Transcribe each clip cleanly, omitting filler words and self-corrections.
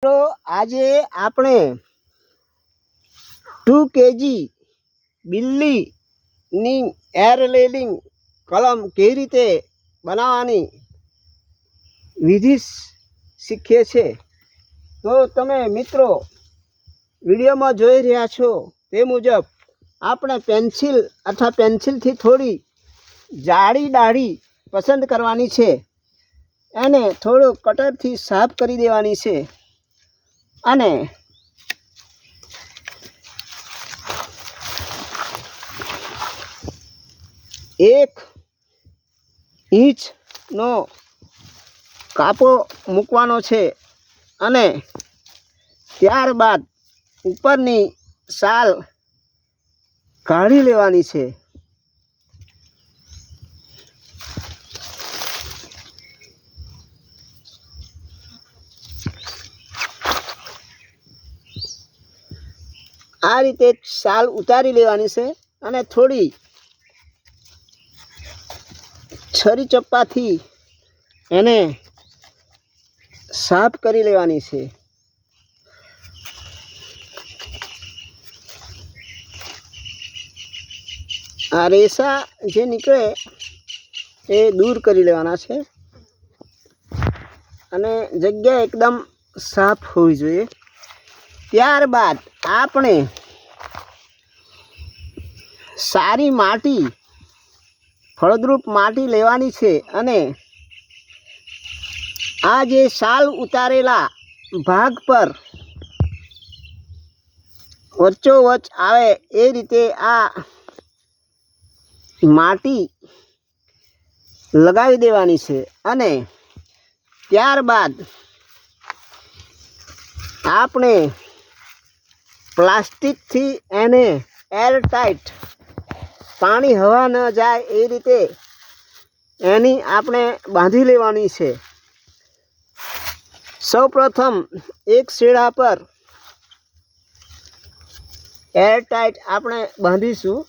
તો આજે આપણે 2 kg બિલ્લીની એર લેલિંગ કલમ કેવી રીતે બનાવવાની વિધિ શીખીએ છીએ। તો તમે મિત્રો વિડીયોમાં જોઈ રહ્યા છો તે મુજબ આપણે પેન્સિલ અથવા પેન્સિલથી થોડી જાડી ડાળી પસંદ કરવાની છે અને થોડું કટરથી સાફ કરી દેવાની છે અને એક ઇંચનો કાપો મૂકવાનો છે અને ત્યારબાદ ઉપરની સાલ કાઢી લેવાની છે। આ રીતે સાલ ઉતારી લેવાની છે અને થોડી છરી ચપ્પાથી એને સાફ કરી લેવાની છે। આ રેસા જે નીકળે એ દૂર કરી લેવાના છે અને જગ્યા એકદમ સાફ હોવી જોઈએ। ત્યારબાદ આપણે સારી માટી ફળદ્રુપ માટી લેવાની છે અને આ જે સાલ ઉતારેલા ભાગ પર વચ્ચોવચ્ચ આવે એ રીતે આ માટી લગાવી દેવાની છે અને ત્યારબાદ આપણે પ્લાસ્ટિકથી એને એરટાઈટ પાણી હવા ન જાય એ રીતે એની આપણે બાંધી લેવાની છે। સૌપ્રથમ એક છેડા પર એરટાઈટ આપણે બાંધીશું,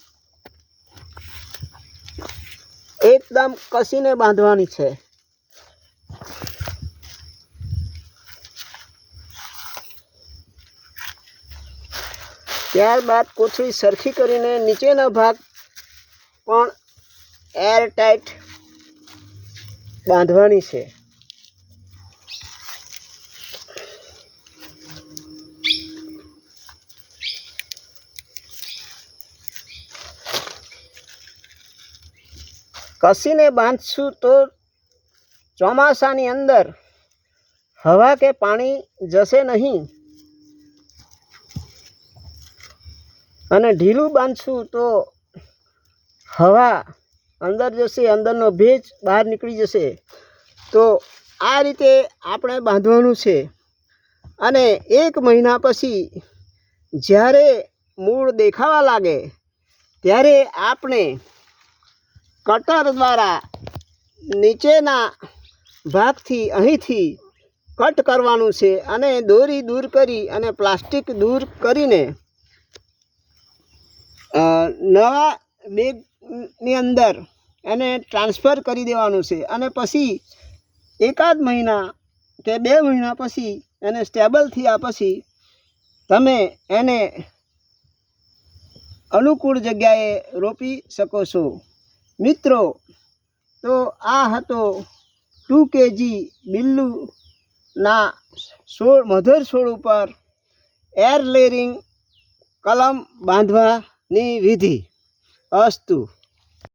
એકદમ કસીને બાંધવાની છે। ત્યારબાદ કોથળી સરખી કરીને નીચેનો ભાગ પણ એરટાઈટ બાંધવાની છે। કસીને બાંધશું તો ચોમાસાની અંદર હવા કે પાણી જશે નહીં અને ઢીલું બાંધશું તો હવા અંદર જશે, અંદરનો ભેજ બહાર નીકળી જશે। તો આ રીતે આપણે બાંધવાનું છે અને 1 મહિના પછી જ્યારે મૂળ દેખાવા લાગે ત્યારે આપણે કટર દ્વારા નીચેના ભાગથી અહીંથી કટ કરવાનું છે અને દોરી દૂર કરી અને પ્લાસ્ટિક દૂર કરીને નવા બેગની અંદર એને ટ્રાન્સફર કરી દેવાનું છે અને પછી 1 મહિના કે 2 મહિના પછી એને સ્ટેબલ થયા પછી તમે એને અનુકૂળ જગ્યાએ રોપી શકો છો। મિત્રો, તો આ હતો 2 kg બિલ્લુના મધર છોડ ઉપર એર લેયરિંગ કલમ બાંધવાની વિધિ। અસ્તુ।